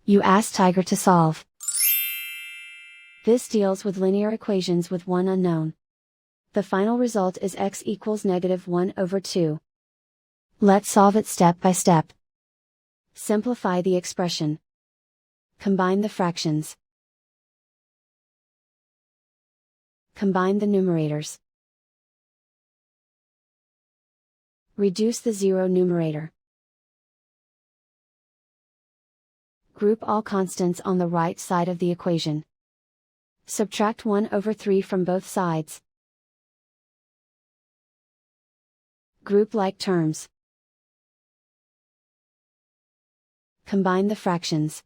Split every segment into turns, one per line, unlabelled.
You ask Tiger to solve. This deals with linear equations with one unknown. The final result is x equals -1/2. Let's solve it step by step. Simplify the expression. Combine the fractions. Combine the numerators. Reduce the zero numerator. Group all constants on the right side of the equation. Subtract 1/3 from both sides. Group like terms. Combine the fractions.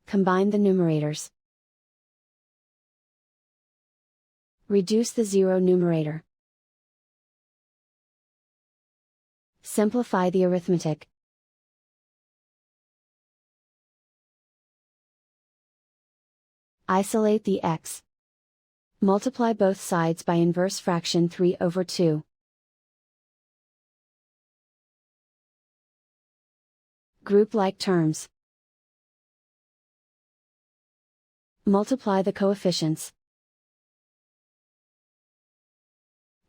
Combine the numerators. Reduce the zero numerator. Simplify the arithmetic. Isolate the x. Multiply both sides by inverse fraction 3/2. Group like terms. Multiply the coefficients.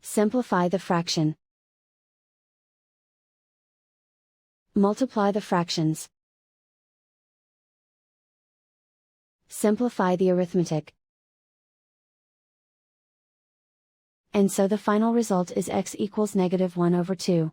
Simplify the fraction. Multiply the fractions. Simplify the arithmetic. And so the final result is x equals -1/2.